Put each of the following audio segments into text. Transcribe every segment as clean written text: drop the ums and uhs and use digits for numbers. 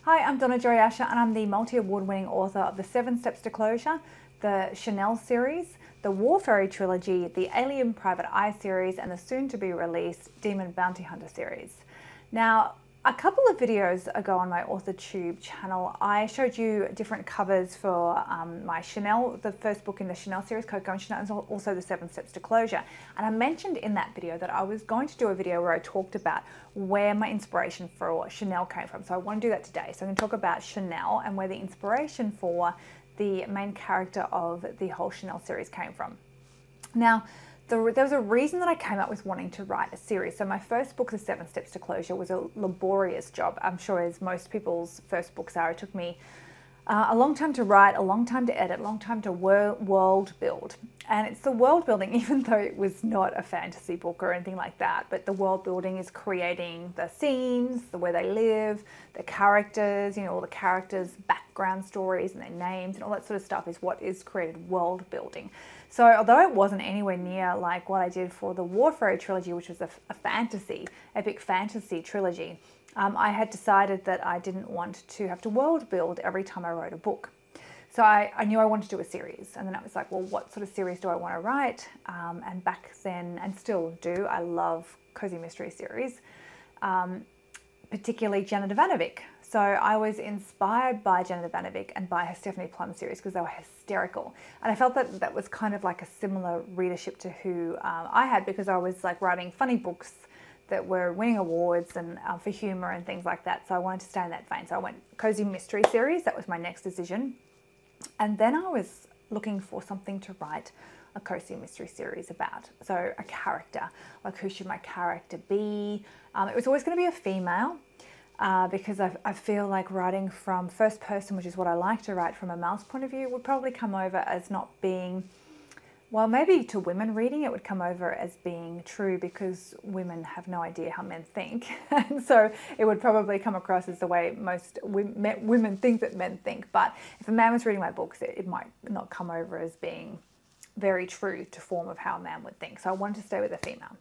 Hi, I'm Donna Joy Asher and I'm the multi-award-winning author of the 7 Steps to Closure, the Chanel series, the War Fairy trilogy, the Alien Private Eye series, and the soon-to-be-released Demon Bounty Hunter series. Now, a couple of videos ago on my AuthorTube channel, I showed you different covers for my Chanel, the first book in the Chanel series, Coco and Chanel, and also the 7 Steps to Closure. And I mentioned in that video that I was going to do a video where I talked about where my inspiration for Chanel came from. So I want to do that today. So I'm going to talk about Chanel and where the inspiration for the main character of the whole Chanel series came from. Now, there was a reason that I came up with wanting to write a series. So my first book, The 7 Steps to Closure, was a laborious job. I'm sure as most people's first books are. It took me a long time to write, a long time to edit, a long time to world build. And it's the world building, even though it was not a fantasy book or anything like that, but the world building is creating the scenes, the where they live, the characters, all the characters' background stories and their names and all that sort of stuff is what is created world building. So although it wasn't anywhere near like what I did for the War Fairy trilogy, which was a epic fantasy trilogy, I had decided that I didn't want to have to world build every time I wrote a book. So I knew I wanted to do a series, and then I was like, well, what sort of series do I want to write? And back then, and still do, I love cozy mystery series, particularly Jana Devanovic. So I was inspired by Jana Devanovic and by her Stephanie Plum series because they were hysterical. And I felt that that was kind of like a similar readership to who I had, because I was like writing funny books that were winning awards and for humor and things like that. So I wanted to stay in that vein. So I went cozy mystery series. That was my next decision. And then I was looking for something to write a cozy mystery series about. So a character, like who should my character be? It was always going to be a female because I feel like writing from first person, which is what I like to write from a male's point of view, would probably come over as not being, well, maybe to women reading it would come over as being true because women have no idea how men think. And so it would probably come across as the way most women think that men think. But if a man was reading my books, it might not come over as being very true to form of how a man would think. So I wanted to stay with a female.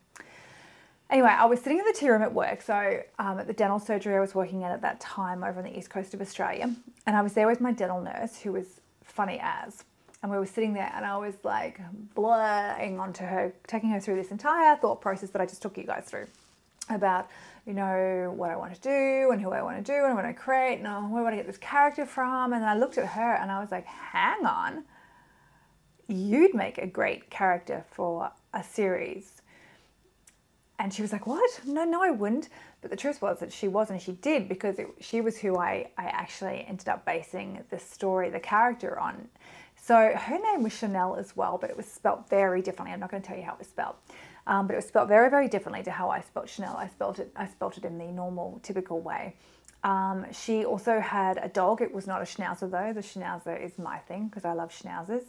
Anyway, I was sitting in the tea room at work, so at the dental surgery I was working at that time over on the east coast of Australia. And I was there with my dental nurse, who was funny as. And we were sitting there and I was like blurring onto her, taking her through this entire thought process that I just took you guys through about, what I want to do and who I want to do and what I create and where I want to get this character from. And then I looked at her and I was like, hang on, you'd make a great character for a series. And she was like, what? No, I wouldn't. But the truth was that she was, and she did, because she was who I actually ended up basing the story, the character on. So her name was Chanel as well, but it was spelt very differently. I'm not going to tell you how it was spelt, but it was spelt very, very differently to how I spelt Chanel. I spelt it in the normal, typical way. She also had a dog. It was not a schnauzer though. The schnauzer is my thing because I love schnauzers.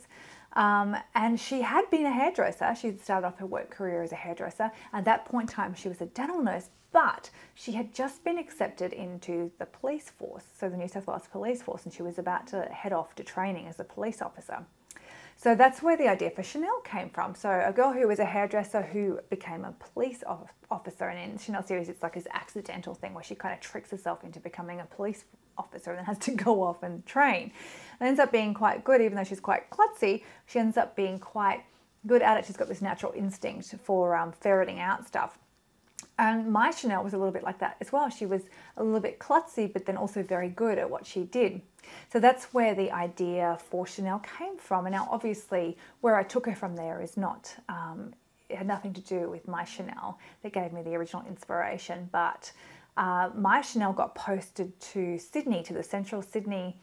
And she had been a hairdresser. She started off her work career as a hairdresser. At that point in time, she was a dental nurse, but she had just been accepted into the police force, so the New South Wales Police Force, and she was about to head off to training as a police officer. So that's where the idea for Chanel came from. So a girl who was a hairdresser who became a police officer, and in Chanel series it's like this accidental thing where she kind of tricks herself into becoming a police officer and then has to go off and train. It ends up being quite good, even though she's quite klutzy. She ends up being quite good at it. She's got this natural instinct for ferreting out stuff. And my Chanel was a little bit like that as well. She was a little bit klutzy, but then also very good at what she did. So that's where the idea for Chanel came from. And now obviously where I took her from there is not, it had nothing to do with my Chanel that gave me the original inspiration, but my Chanel got posted to Sydney, to the Central Sydney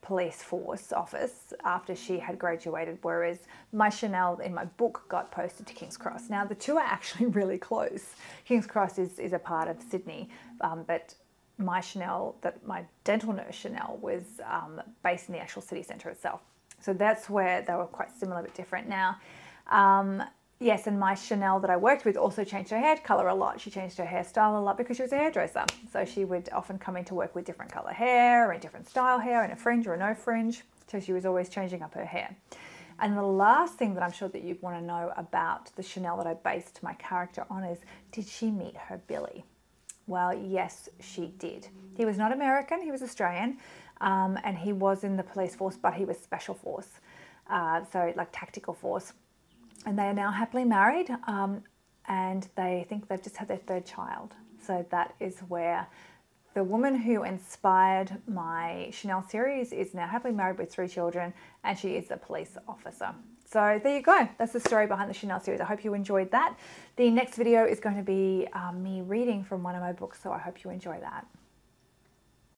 police force office after she had graduated, whereas my Chanel in my book got posted to King's Cross. Now the two are actually really close. King's Cross is a part of Sydney, but my Chanel, my dental nurse Chanel, was based in the actual city centre itself. So that's where they were quite similar but different. Now, yes, and my Chanel that I worked with also changed her hair colour a lot. She changed her hairstyle a lot because she was a hairdresser. So she would often come into work with different colour hair and different style hair and a fringe or a no fringe. So she was always changing up her hair. And the last thing that I'm sure that you'd want to know about the Chanel that I based my character on is, did she meet her Billy? Well, yes, she did. He was not American, he was Australian, and he was in the police force, but he was special force, so like tactical force. And they are now happily married, and they think they've just had their third child. So that is where the woman who inspired my Chanel series is now happily married with 3 children, and she is a police officer. So there you go. That's the story behind the Chanel series. I hope you enjoyed that. The next video is going to be me reading from one of my books, so I hope you enjoy that.